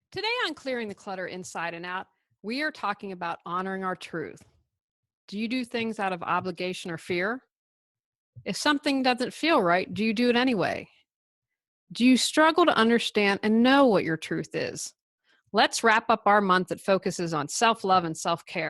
Today on Clearing the Clutter Inside and Out, we are talking about honoring our truth. Do you do things out of obligation or fear? If something doesn't feel right, do you do it anyway? Do you struggle to understand and know what your truth is? Let's wrap up our month that focuses on self love and self care.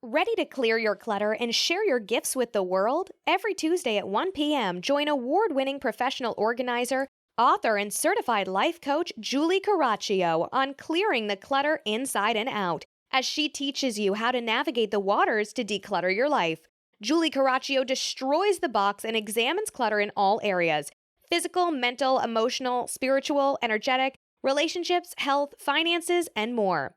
Ready to clear your clutter and share your gifts with the world? Every Tuesday at 1 p.m., join award winning professional organizer, author, and certified life coach Julie Coraccio on clearing the clutter inside and out as she teaches you how to navigate the waters to declutter your life. Julie Coraccio destroys the box and examines clutter in all areas: physical, mental, emotional, spiritual, energetic, relationships, health, finances, and more.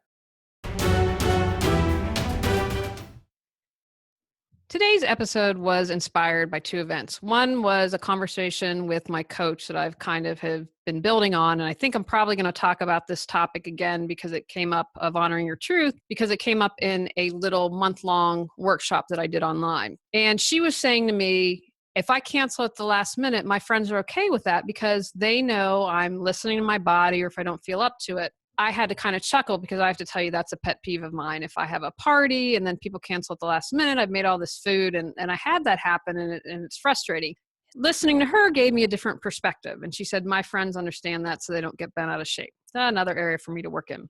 Today's episode was inspired by two events. One was a conversation with my coach that I've kind of have been building on. And I think I'm probably going to talk about this topic again because it came up of honoring your truth, because it came up in a little month-long workshop that I did online. And she was saying to me, if I cancel at the last minute, my friends are okay with that because they know I'm listening to my body, or if I don't feel up to it. I had to kind of chuckle because I have to tell you that's a pet peeve of mine. If I have a party and then people cancel at the last minute, I've made all this food and I had that happen and it's frustrating. Listening to her gave me a different perspective. And she said, my friends understand that so they don't get bent out of shape. Another area for me to work in.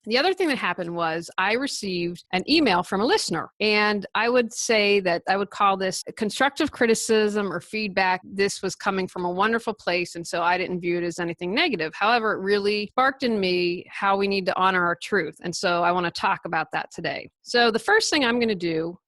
The other thing that happened was I received an email from a listener, and I would say that I would call this constructive criticism or feedback. This was coming from a wonderful place, and so I didn't view it as anything negative. However, it really sparked in me how we need to honor our truth, and so I want to talk about that today. So the first thing I'm going to do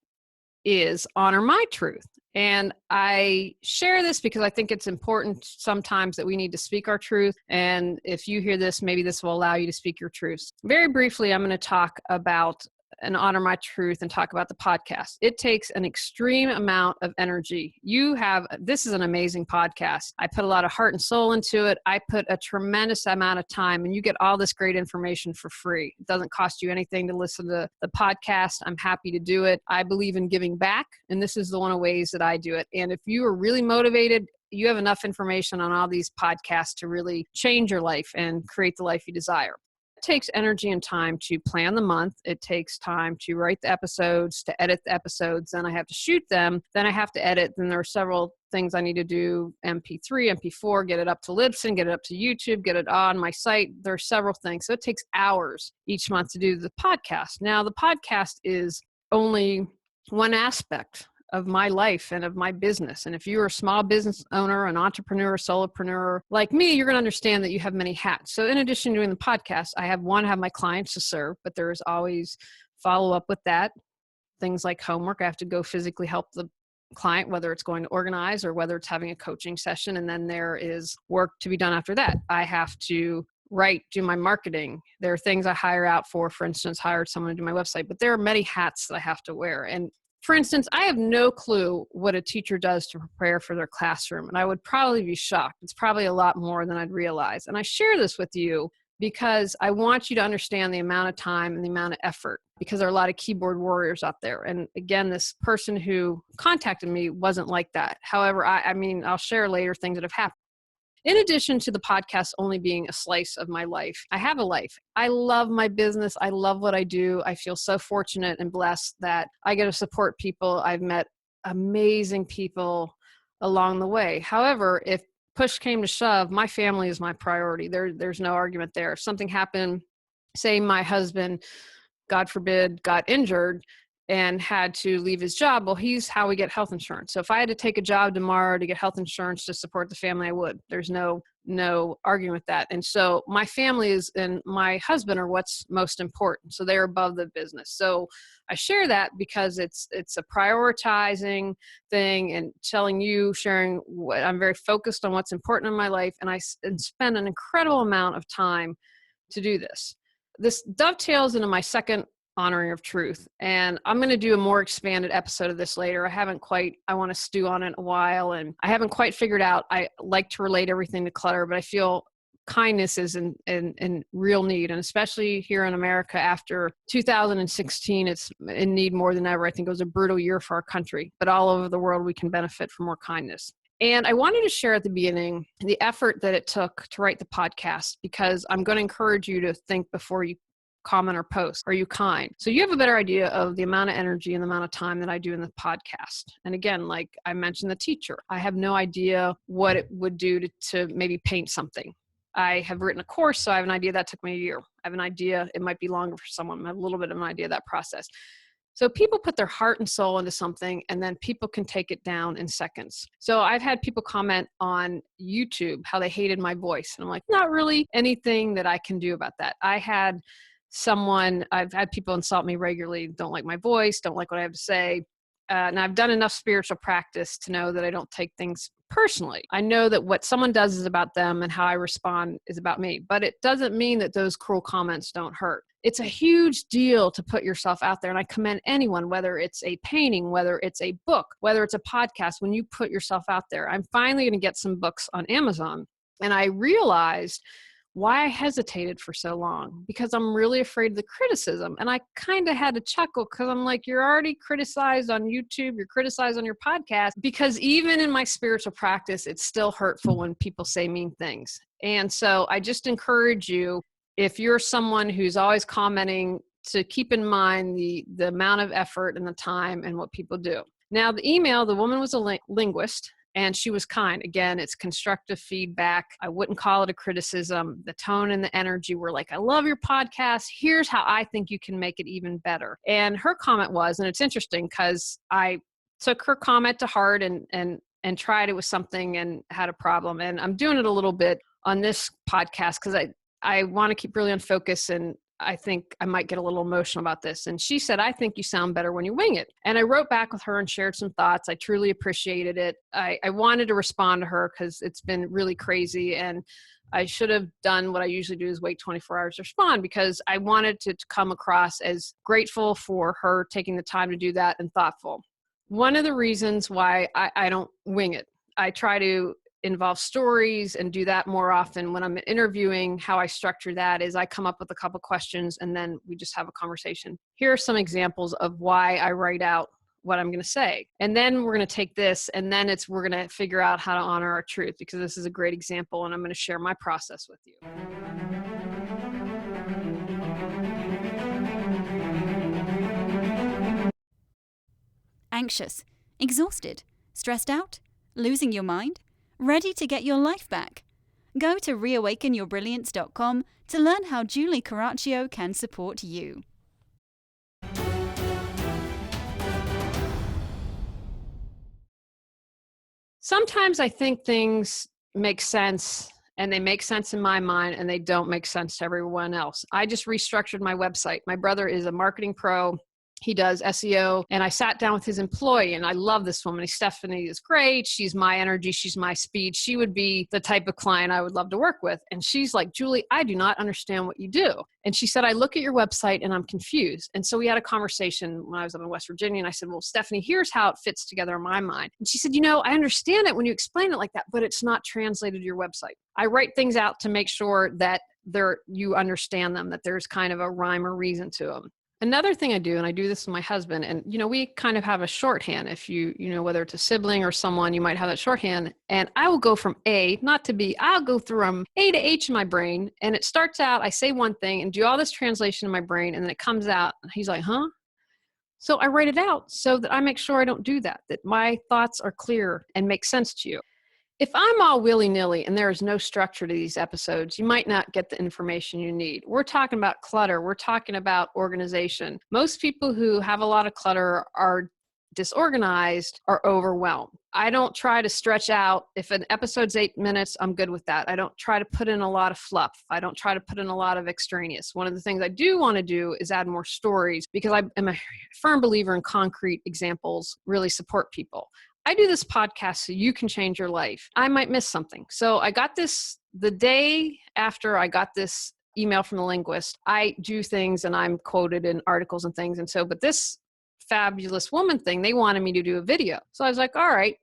is honor my truth. And I share this because I think it's important sometimes that we need to speak our truth. And if you hear this, maybe this will allow you to speak your truth. Very briefly, I'm going to talk about and honor my truth and talk about the podcast. It takes an extreme amount of energy. This is an amazing podcast. I put a lot of heart and soul into it. I put a tremendous amount of time, and you get all this great information for free. It doesn't cost you anything to listen to the podcast. I'm happy to do it. I believe in giving back, and this is the one of ways that I do it. And if you are really motivated, you have enough information on all these podcasts to really change your life and create the life you desire. It takes energy and time to plan the month. It takes time to write the episodes, to edit the episodes. Then I have to shoot them. Then I have to edit. Then there are several things I need to do: MP3, MP4, get it up to Libsyn, get it up to YouTube, get it on my site. There are several things. So it takes hours each month to do the podcast. Now, the podcast is only one aspect of my life and of my business. And if you're a small business owner, an entrepreneur, solopreneur like me, you're going to understand that you have many hats. So in addition to doing the podcast, I have my clients to serve, but there is always follow up with that. Things like homework. I have to go physically help the client, whether it's going to organize or whether it's having a coaching session. And then there is work to be done after that. I have to do my marketing. There are things I hire out for instance, hired someone to do my website, but there are many hats that I have to wear. And for instance, I have no clue what a teacher does to prepare for their classroom, and I would probably be shocked. It's probably a lot more than I'd realize. And I share this with you because I want you to understand the amount of time and the amount of effort, because there are a lot of keyboard warriors out there. And again, this person who contacted me wasn't like that. However, I'll share later things that have happened. In addition to the podcast only being a slice of my life, I have a life. I love my business. I love what I do. I feel so fortunate and blessed that I get to support people. I've met amazing people along the way. However, if push came to shove, my family is my priority. There's no argument there. If something happened, say my husband, God forbid, got injured and had to leave his job, well, he's how we get health insurance. So if I had to take a job tomorrow to get health insurance to support the family, I would. There's no arguing with that. And so my family and my husband are what's most important. So they're above the business. So I share that because it's a prioritizing thing and sharing what I'm very focused on, what's important in my life. And I spend an incredible amount of time to do this. This dovetails into my second honoring of truth. And I'm going to do a more expanded episode of this later. I want to stew on it a while, and I haven't quite figured out. I like to relate everything to clutter, but I feel kindness is in real need. And especially here in America after 2016, it's in need more than ever. I think it was a brutal year for our country, but all over the world, we can benefit from more kindness. And I wanted to share at the beginning the effort that it took to write the podcast, because I'm going to encourage you to think before you comment or post. Are you kind? So you have a better idea of the amount of energy and the amount of time that I do in the podcast. And again, like I mentioned, the teacher, I have no idea what it would do to maybe paint something. I have written a course, so I have an idea that took me a year. I have an idea it might be longer for someone. I have a little bit of an idea of that process. So people put their heart and soul into something, and then people can take it down in seconds. So I've had people comment on YouTube how they hated my voice. And I'm like, not really anything that I can do about that. I've had people insult me regularly, don't like my voice, don't like what I have to say. And I've done enough spiritual practice to know that I don't take things personally. I know that what someone does is about them and how I respond is about me, but it doesn't mean that those cruel comments don't hurt. It's a huge deal to put yourself out there. And I commend anyone, whether it's a painting, whether it's a book, whether it's a podcast, when you put yourself out there. I'm finally going to get some books on Amazon. And I realized why I hesitated for so long, because I'm really afraid of the criticism. And I kind of had to chuckle because I'm like, you're already criticized on YouTube, you're criticized on your podcast, because even in my spiritual practice, it's still hurtful when people say mean things. And so I just encourage you, if you're someone who's always commenting, to keep in mind the amount of effort and the time and what people do. Now, the email, the woman was a linguist. And she was kind. Again, it's constructive feedback. I wouldn't call it a criticism. The tone and the energy were like, I love your podcast. Here's how I think you can make it even better. And her comment was, and it's interesting because I took her comment to heart and tried it with something and had a problem. And I'm doing it a little bit on this podcast because I want to keep really on focus, and I think I might get a little emotional about this. And she said, I think you sound better when you wing it. And I wrote back with her and shared some thoughts. I truly appreciated it. I wanted to respond to her because it's been really crazy. And I should have done what I usually do, is wait 24 hours to respond, because I wanted to come across as grateful for her taking the time to do that and thoughtful. One of the reasons why I don't wing it, I try to involve stories and do that more often when I'm interviewing. How I structure that is I come up with a couple questions and then we just have a conversation. Here are some examples of why I write out what I'm going to say. And then we're going to take this and then we're going to figure out how to honor our truth, because this is a great example and I'm going to share my process with you. Anxious, exhausted, stressed out, losing your mind? Ready to get your life back? Go to reawakenyourbrilliance.com to learn how Julie Coraccio can support you. Sometimes I think things make sense, and they make sense in my mind, and they don't make sense to everyone else. I just restructured my website. My brother is a marketing pro. He does SEO, and I sat down with his employee, and I love this woman. Stephanie is great. She's my energy. She's my speed. She would be the type of client I would love to work with. And she's like, Julie, I do not understand what you do. And she said, I look at your website and I'm confused. And so we had a conversation when I was up in West Virginia, and I said, well, Stephanie, here's how it fits together in my mind. And she said, I understand it when you explain it like that, but it's not translated to your website. I write things out to make sure that you understand them, that there's kind of a rhyme or reason to them. Another thing I do, and I do this with my husband, and, we kind of have a shorthand. If whether it's a sibling or someone, you might have that shorthand. And I will go from A, not to B. I'll go from A to H in my brain. And it starts out, I say one thing and do all this translation in my brain. And then it comes out and he's like, huh? So I write it out so that I make sure I don't do that my thoughts are clear and make sense to you. If I'm all willy-nilly and there is no structure to these episodes, you might not get the information you need. We're talking about clutter. We're talking about organization. Most people who have a lot of clutter are disorganized or overwhelmed. I don't try to stretch out. If an episode's 8 minutes, I'm good with that. I don't try to put in a lot of fluff. I don't try to put in a lot of extraneous. One of the things I do want to do is add more stories, because I am a firm believer in concrete examples really support people. I do this podcast so you can change your life. I might miss something. So I got this the day after I got this email from the linguist. I do things and I'm quoted in articles and things. And so, but this fabulous woman thing, they wanted me to do a video. So I was like, all right,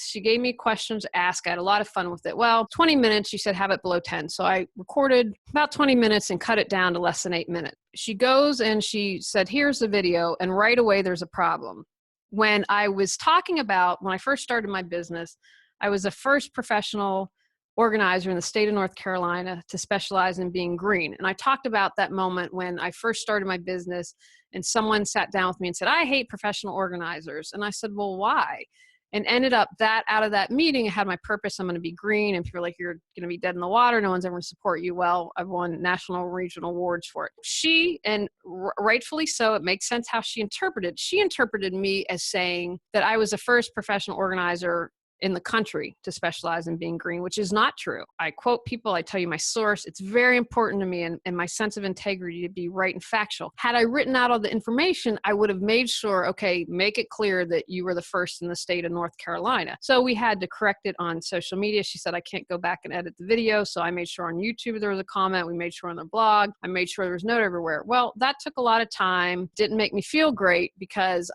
she gave me questions to ask. I had a lot of fun with it. Well, 20 minutes, she said, have it below 10. So I recorded about 20 minutes and cut it down to less than 8 minutes. She goes and she said, here's the video. And right away, there's a problem. When I was talking about, when I first started my business, I was the first professional organizer in the state of North Carolina to specialize in being green. And I talked about that moment when I first started my business and someone sat down with me and said, I hate professional organizers. And I said, well, why? And ended up that out of that meeting, I had my purpose. I'm going to be green. And people are like, you're going to be dead in the water. No one's ever going to support you. Well, I've won national and regional awards for it. She, and rightfully so, it makes sense how she interpreted me as saying that I was the first professional organizer in the country to specialize in being green, which is not true. I quote people, I tell you my source. It's very important to me and my sense of integrity to be right and factual. Had I written out all the information, I would have made sure, okay, make it clear that you were the first in the state of North Carolina. So we had to correct it on social media. She said, I can't go back and edit the video. So I made sure on YouTube there was a comment. We made sure on the blog. I made sure there was note everywhere. Well, that took a lot of time. Didn't make me feel great because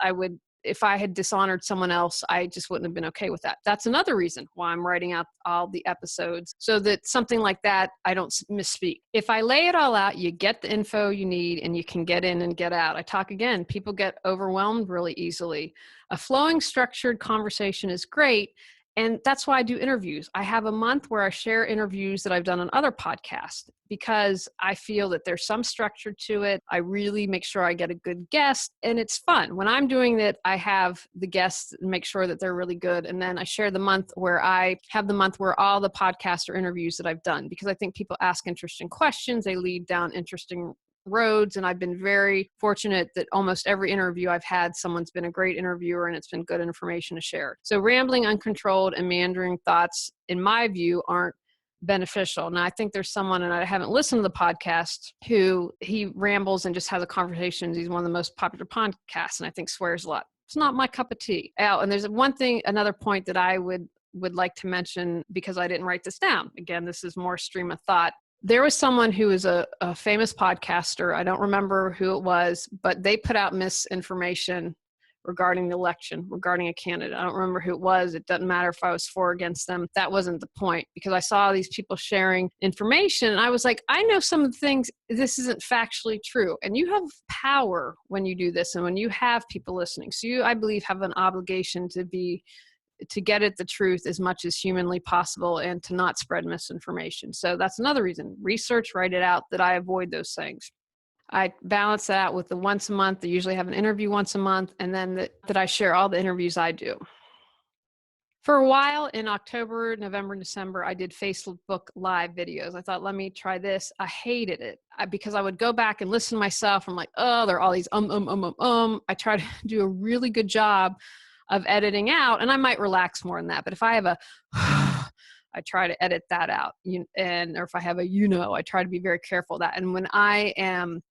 if I had dishonored someone else, I just wouldn't have been okay with that. That's another reason why I'm writing out all the episodes so that something like that, I don't misspeak. If I lay it all out, you get the info you need and you can get in and get out. I talk again, people get overwhelmed really easily. A flowing, structured conversation is great. And that's why I do interviews. I have a month where I share interviews that I've done on other podcasts because I feel that there's some structure to it. I really make sure I get a good guest and it's fun. When I'm doing it, I have the guests and make sure that they're really good. And then I share the month where I have the month where all the podcasts or interviews that I've done, because I think people ask interesting questions. They lead down interesting roads. And I've been very fortunate that almost every interview I've had, someone's been a great interviewer and it's been good information to share. So rambling, uncontrolled, and meandering thoughts, in my view, aren't beneficial. Now, I think there's someone, and I haven't listened to the podcast, who he rambles and just has a conversation. He's one of the most popular podcasts and I think swears a lot. It's not my cup of tea. Oh, and there's another point that I would like to mention because I didn't write this down. Again, this is more stream of thought. There was someone who was a famous podcaster. I don't remember who it was, but they put out misinformation regarding the election, regarding a candidate. I don't remember who it was. It doesn't matter if I was for or against them. That wasn't the point, because I saw these people sharing information and I was like, I know some of the things, this isn't factually true. And you have power when you do this and when you have people listening. So you, I believe, have an obligation to get at the truth as much as humanly possible and to not spread misinformation. So that's another reason. Research, write it out, that I avoid those things. I balance that out with the once a month. I usually have an interview once a month, and then that I share all the interviews I do. For a while in October, November, and December, I did Facebook Live videos. I thought, let me try this. I hated it because I would go back and listen to myself. I'm like, oh, there are all these I try to do a really good job of editing out, and I might relax more than that. But if I have I try to edit that out. Or if I have I try to be very careful of that. And when I am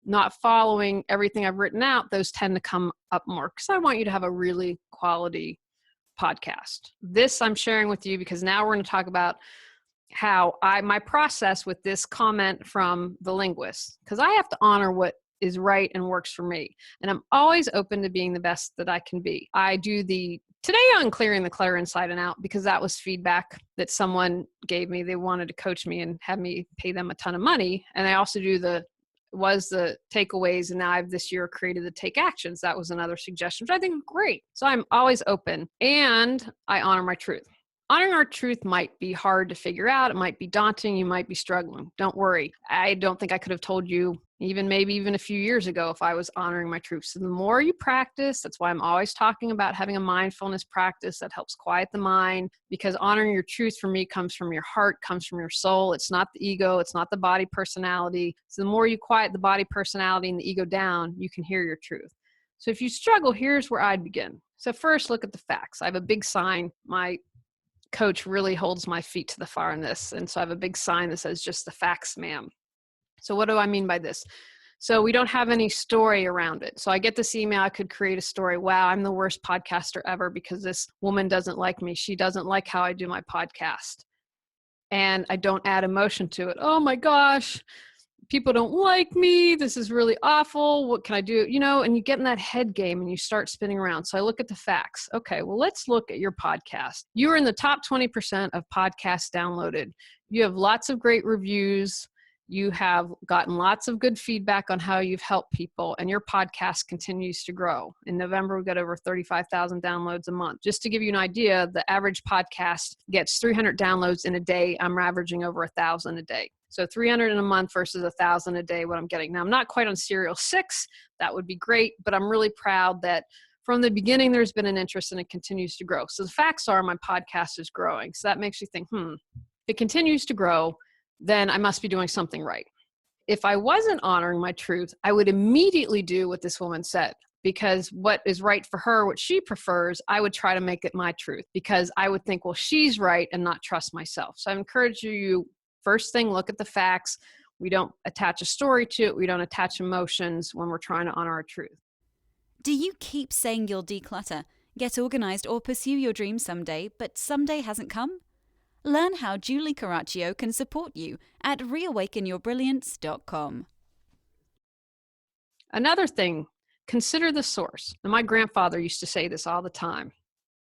not following everything I've written out, those tend to come up more because I want you to have a really quality podcast. This I'm sharing with you because now we're going to talk about how my process with this comment from the linguist, because I have to honor what is right and works for me. And I'm always open to being the best that I can be. I do today on clearing the clutter inside and out, because that was feedback that someone gave me. They wanted to coach me and have me pay them a ton of money. And I also do the takeaways. And now I've this year created the take actions. That was another suggestion, which I think is great. So I'm always open and I honor my truth. Honoring our truth might be hard to figure out. It might be daunting. You might be struggling. Don't worry. I don't think I could have told you maybe even a few years ago if I was honoring my truth. So the more you practice, that's why I'm always talking about having a mindfulness practice that helps quiet the mind, because honoring your truth for me comes from your heart, comes from your soul. It's not the ego. It's not the body personality. So the more you quiet the body personality and the ego down, you can hear your truth. So if you struggle, here's where I'd begin. So first, look at the facts. I have a big sign. My coach really holds my feet to the fire in this. And so I have a big sign that says, just the facts, ma'am. So what do I mean by this? So we don't have any story around it. So I get this email, I could create a story. Wow, I'm the worst podcaster ever because this woman doesn't like me. She doesn't like how I do my podcast. And I don't add emotion to it. Oh my gosh, people don't like me. This is really awful. What can I do? And you get in that head game and you start spinning around. So I look at the facts. Okay, well, let's look at your podcast. You are in the top 20% of podcasts downloaded. You have lots of great reviews. You have gotten lots of good feedback on how you've helped people, and your podcast continues to grow. In November, we got over 35,000 downloads a month. Just to give you an idea, the average podcast gets 300 downloads in a day. I'm averaging over 1,000 a day. So 300 in a month versus 1,000 a day, what I'm getting. Now, I'm not quite on serial 6. That would be great, but I'm really proud that from the beginning, there's been an interest and it continues to grow. So the facts are my podcast is growing. So that makes you think, if it continues to grow, then I must be doing something right. If I wasn't honoring my truth, I would immediately do what this woman said, because what is right for her, what she prefers, I would try to make it my truth, because I would think, well, she's right, and not trust myself. So I encourage you, first thing, look at the facts. We don't attach a story to it. We don't attach emotions when we're trying to honor our truth. Do you keep saying you'll declutter, get organized, or pursue your dreams someday, but someday hasn't come? Learn how Julie Coraccio can support you at reawakenyourbrilliance.com. Another thing, consider the source. And my grandfather used to say this all the time.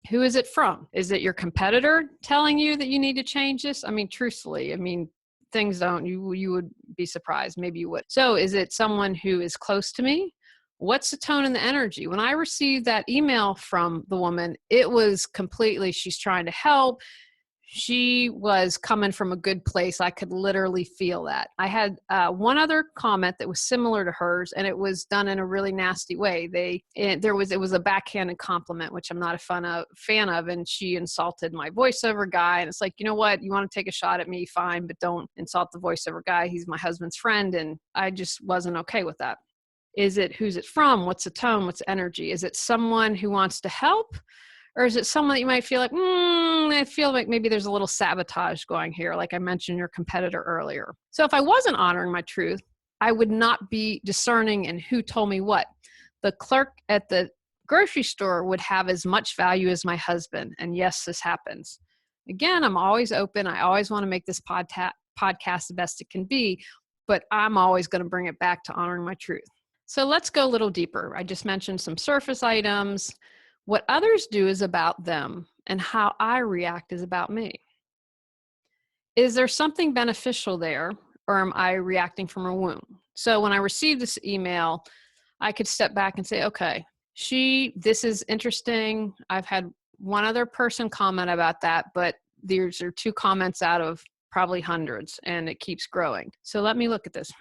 Who is it from? Is it your competitor telling you that you need to change this? I mean, truthfully, things don't, you would be surprised. Maybe you would. So is it someone who is close to me? What's the tone and the energy? When I received that email from the woman, it was completely, she's trying to help. She was coming from a good place. I could literally feel that. I had one other comment that was similar to hers, and it was done in a really nasty way. It was a backhanded compliment, which I'm not a fan of, and she insulted my voiceover guy. And it's like, you know what? You want to take a shot at me, fine, but don't insult the voiceover guy. He's my husband's friend, and I just wasn't okay with that. Is it who's it from? What's the tone? What's the energy? Is it someone who wants to help? Or is it someone that you might feel like, I feel like maybe there's a little sabotage going here, like I mentioned your competitor earlier. So if I wasn't honoring my truth, I would not be discerning in who told me what. The clerk at the grocery store would have as much value as my husband. And yes, this happens. Again, I'm always open. I always want to make this podcast the best it can be, but I'm always going to bring it back to honoring my truth. So let's go a little deeper. I just mentioned some surface items. What others do is about them, and how I react is about me. Is there something beneficial there, or am I reacting from a wound? So when I received this email, I could step back and say, okay, this is interesting. I've had one other person comment about that, but these are 2 comments out of probably hundreds, and it keeps growing. So let me look at this.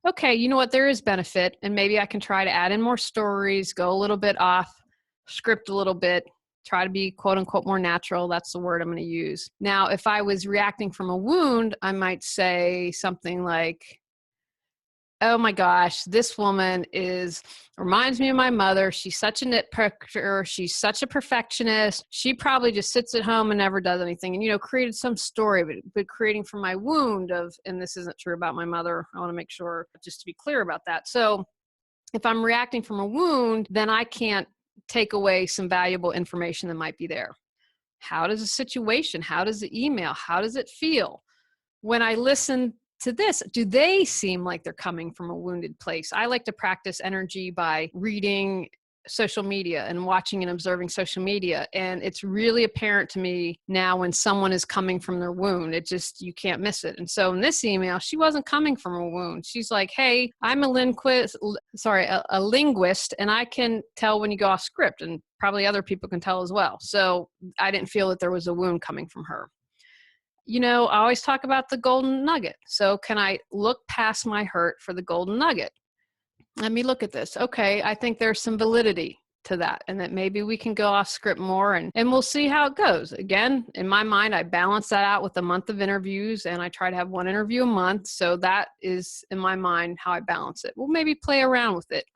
Okay, you know what? There is benefit, and maybe I can try to add in more stories, go a little bit off script a little bit, try to be quote unquote more natural. That's the word I'm going to use. Now, if I was reacting from a wound, I might say something like, oh my gosh, this woman reminds me of my mother. She's such a nitpicker. She's such a perfectionist. She probably just sits at home and never does anything. And, created some story, but creating from my wound and this isn't true about my mother. I want to make sure, just to be clear about that. So if I'm reacting from a wound, then I can't take away some valuable information that might be there. How does the situation, how does the email, how does it feel? When I listen to this, do they seem like they're coming from a wounded place? I like to practice energy by reading social media and watching and observing social media. And it's really apparent to me now when someone is coming from their wound. You can't miss it. And so in this email, she wasn't coming from a wound. She's like, hey, I'm a linguist, and I can tell when you go off script, and probably other people can tell as well. So I didn't feel that there was a wound coming from her. I always talk about the golden nugget. So can I look past my hurt for the golden nugget? Let me look at this. Okay, I think there's some validity to that, and that maybe we can go off script more, and we'll see how it goes. Again, in my mind, I balance that out with a month of interviews, and I try to have 1 interview a month. So that is, in my mind, how I balance it. We'll maybe play around with it.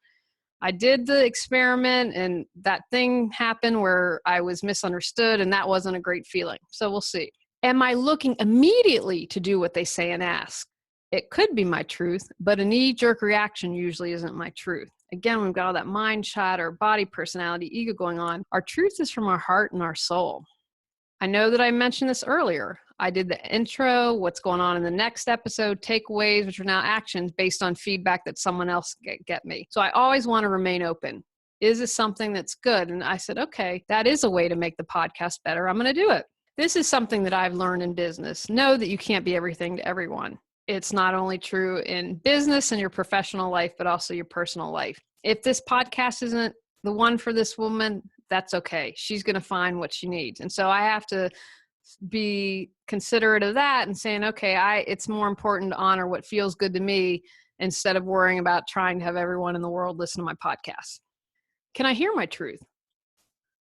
I did the experiment, and that thing happened where I was misunderstood, and that wasn't a great feeling. So we'll see. Am I looking immediately to do what they say and ask? It could be my truth, but a knee-jerk reaction usually isn't my truth. Again, we've got all that mind chatter, body, personality, ego going on. Our truth is from our heart and our soul. I know that I mentioned this earlier. I did the intro, what's going on in the next episode, takeaways, which are now actions based on feedback that someone else get me. So I always want to remain open. Is this something that's good? And I said, okay, that is a way to make the podcast better. I'm going to do it. This is something that I've learned in business. Know that you can't be everything to everyone. It's not only true in business and your professional life, but also your personal life. If this podcast isn't the one for this woman, that's okay. She's going to find what she needs. And so I have to be considerate of that and saying, okay, it's more important to honor what feels good to me instead of worrying about trying to have everyone in the world listen to my podcast. Can I hear my truth?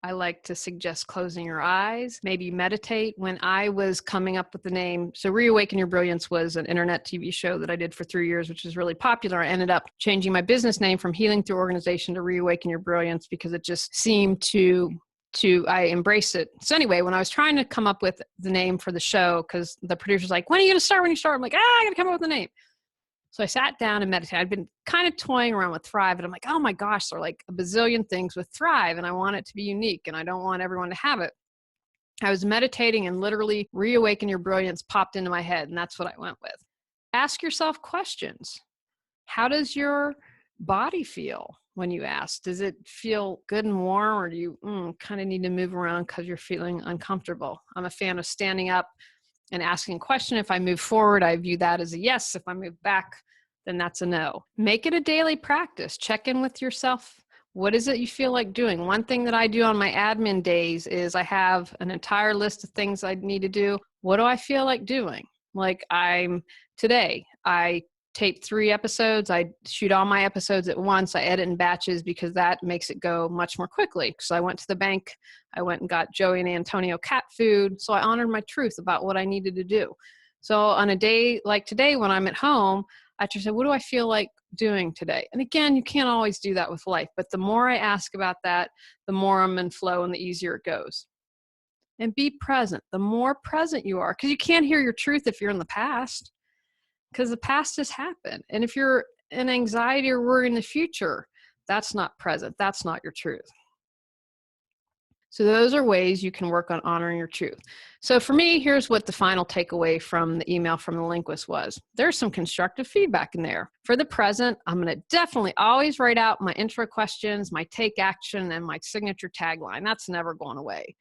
I like to suggest closing your eyes, maybe meditate. When I was coming up with the name, so Reawaken Your Brilliance was an internet TV show that I did for 3 years, which was really popular. I ended up changing my business name from Healing Through Organization to Reawaken Your Brilliance because it just seemed to I embrace it. So anyway, when I was trying to come up with the name for the show, because the producer's like, when are you going to start? When you start? I'm like, I got to come up with a name. So I sat down and meditated. I'd been kind of toying around with Thrive, and I'm like, oh my gosh, there are like a bazillion things with Thrive, and I want it to be unique, and I don't want everyone to have it. I was meditating, and literally Reawaken Your Brilliance popped into my head, and that's what I went with. Ask yourself questions. How does your body feel when you ask? Does it feel good and warm, or do you kind of need to move around because you're feeling uncomfortable? I'm a fan of standing up and asking a question. If I move forward, I view that as a yes. If I move back, then that's a no. Make it a daily practice. Check in with yourself. What is it you feel like doing? One thing that I do on my admin days is I have an entire list of things I need to do. What do I feel like doing? Like today, I tape 3 episodes. I shoot all my episodes at once. I edit in batches because that makes it go much more quickly. So I went to the bank. I went and got Joey and Antonio cat food. So I honored my truth about what I needed to do. So on a day like today, when I'm at home, I just said, what do I feel like doing today? And again, you can't always do that with life, but the more I ask about that, the more I'm in flow and the easier it goes. And be present. The more present you are, because you can't hear your truth if you're in the past, because the past has happened. And if you're in anxiety or worry in the future, that's not present. That's not your truth. So those are ways you can work on honoring your truth. So for me, here's what the final takeaway from the email from the linguist was. There's some constructive feedback in there. For the present, I'm going to definitely always write out my intro questions, my take action, and my signature tagline. That's never going away.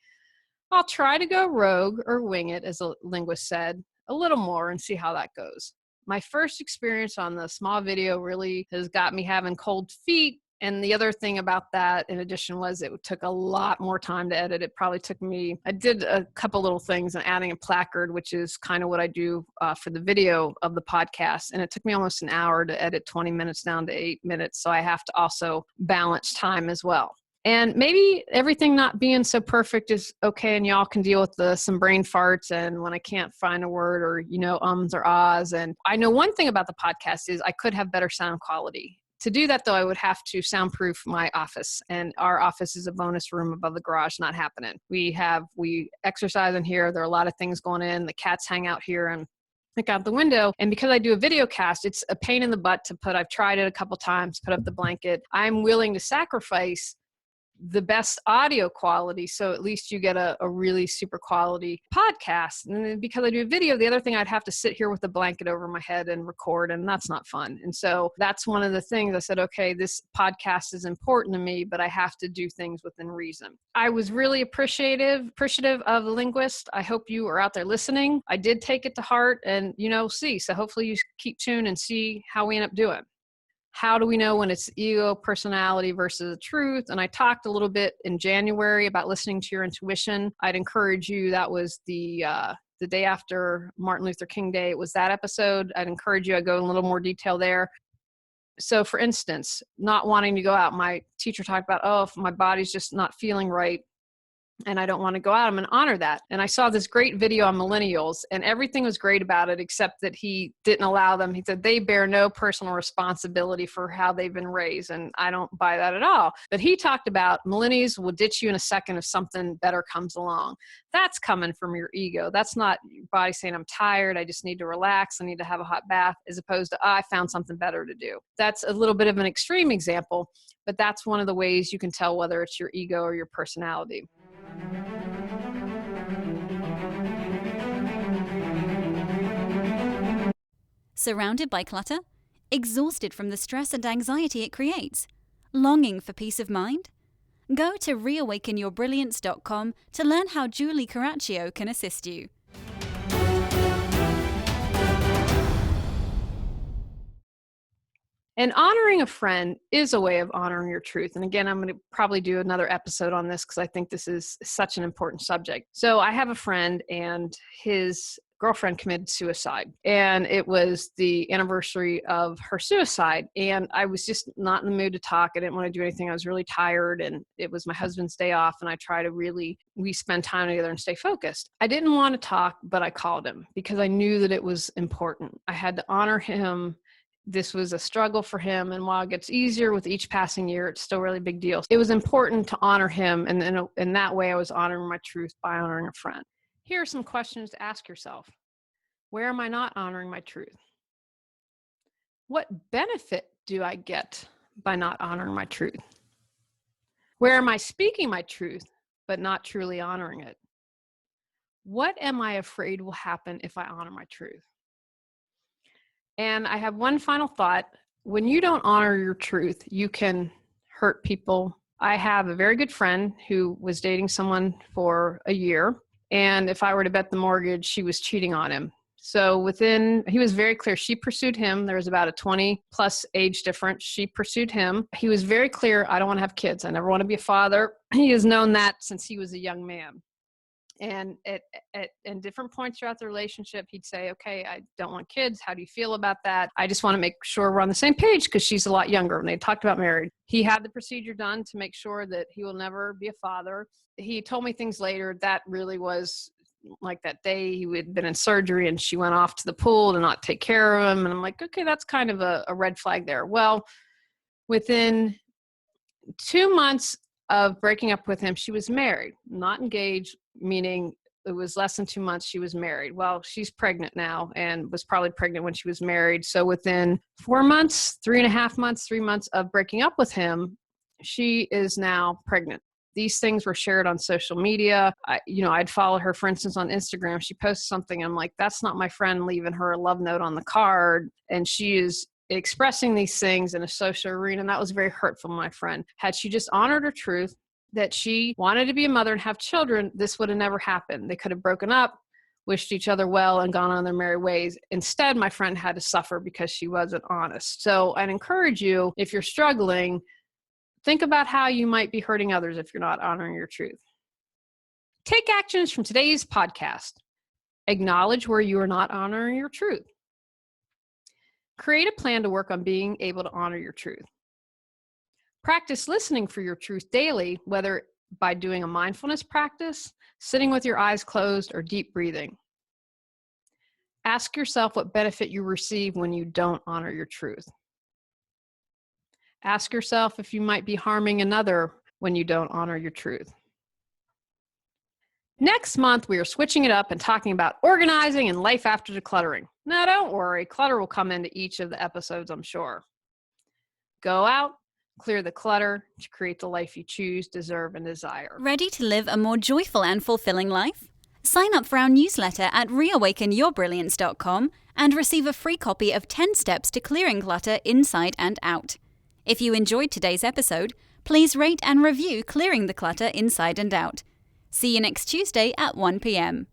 I'll try to go rogue or wing it, as a linguist said, a little more and see how that goes. My first experience on the small video really has got me having cold feet. And the other thing about that, in addition, was it took a lot more time to edit. It probably took me, I did a couple little things and adding a placard, which is kind of what I do for the video of the podcast. And it took me almost an hour to edit 20 minutes down to 8 minutes. So I have to also balance time as well. And maybe everything not being so perfect is okay, and y'all can deal with some brain farts and when I can't find a word or, ums or ahs. And I know one thing about the podcast is I could have better sound quality. To do that, though, I would have to soundproof my office. And our office is a bonus room above the garage, not happening. We exercise in here. There are a lot of things going in. The cats hang out here and look out the window. And because I do a video cast, it's a pain in the butt I've tried it a couple times, put up the blanket. I'm willing to sacrifice the best audio quality, so at least you get a really super quality podcast. And then because I do a video, the other thing, I'd have to sit here with a blanket over my head and record, and that's not fun. And so that's one of the things I said, okay, this podcast is important to me, but I have to do things within reason. I was really appreciative of the linguist. I hope you are out there listening. I did take it to heart and, see. So hopefully you keep tuned and see how we end up doing. How do we know when it's ego, personality versus the truth? And I talked a little bit in January about listening to your intuition. I'd encourage you, that was the day after Martin Luther King Day. It was that episode. I'd encourage you, I go in a little more detail there. So for instance, not wanting to go out, my teacher talked about, if my body's just not feeling right, and I don't want to go out, I'm going to honor that. And I saw this great video on millennials, and everything was great about it, except that he didn't allow them. He said they bear no personal responsibility for how they've been raised. And I don't buy that at all. But he talked about millennials will ditch you in a second if something better comes along. That's coming from your ego. That's not your body saying, I'm tired, I just need to relax, I need to have a hot bath, as opposed to, I found something better to do. That's a little bit of an extreme example, but that's one of the ways you can tell whether it's your ego or your personality. Surrounded by clutter? Exhausted from the stress and anxiety it creates? Longing for peace of mind? Go to reawakenyourbrilliance.com to learn how Julie Coraccio can assist you. And honoring a friend is a way of honoring your truth. And again, I'm going to probably do another episode on this because I think this is such an important subject. So I have a friend and his girlfriend committed suicide. And it was the anniversary of her suicide. And I was just not in the mood to talk. I didn't want to do anything. I was really tired. And it was my husband's day off. And I try to we spend time together and stay focused. I didn't want to talk, but I called him because I knew that it was important. I had to honor him. This was a struggle for him. And while it gets easier with each passing year, it's still a really big deal. It was important to honor him. And then in that way, I was honoring my truth by honoring a friend. Here are some questions to ask yourself. Where am I not honoring my truth? What benefit do I get by not honoring my truth? Where am I speaking my truth, but not truly honoring it? What am I afraid will happen if I honor my truth? And I have one final thought. When you don't honor your truth, you can hurt people. I have a very good friend who was dating someone for a year. And if I were to bet the mortgage, she was cheating on him. So he was very clear. She pursued him. There was about a 20 plus age difference. She pursued him. He was very clear. I don't want to have kids. I never want to be a father. He has known that since he was a young man. And at different points throughout the relationship, he'd say, okay, I don't want kids. How do you feel about that? I just want to make sure we're on the same page because she's a lot younger. And they talked about marriage. He had the procedure done to make sure that he will never be a father. He told me things later that really was like that day he had been in surgery and she went off to the pool to not take care of him. And I'm like, okay, that's kind of a red flag there. Well, within 2 months of breaking up with him, she was married, not engaged, meaning it was less than 2 months she was married. Well, she's pregnant now and was probably pregnant when she was married. So within 4 months, 3.5 months, 3 months of breaking up with him, she is now pregnant. These things were shared on social media. I'd follow her, for instance, on Instagram. She posts something. I'm like, that's not my friend leaving her a love note on the card. And she is expressing these things in a social arena. And that was very hurtful to my friend. Had she just honored her truth that she wanted to be a mother and have children, this would have never happened. They could have broken up, wished each other well, and gone on their merry ways. Instead, my friend had to suffer because she wasn't honest. So I'd encourage you, if you're struggling, think about how you might be hurting others if you're not honoring your truth. Take actions from today's podcast. Acknowledge where you are not honoring your truth. Create a plan to work on being able to honor your truth. Practice listening for your truth daily, whether by doing a mindfulness practice, sitting with your eyes closed, or deep breathing. Ask yourself what benefit you receive when you don't honor your truth. Ask yourself if you might be harming another when you don't honor your truth. Next month, we are switching it up and talking about organizing and life after decluttering. Now, don't worry, clutter will come into each of the episodes, I'm sure. Go out, clear the clutter to create the life you choose, deserve, and desire. Ready to live a more joyful and fulfilling life? Sign up for our newsletter at reawakenyourbrilliance.com and receive a free copy of 10 Steps to Clearing Clutter Inside and Out. If you enjoyed today's episode, please rate and review Clearing the Clutter Inside and Out. See you next Tuesday at 1 p.m.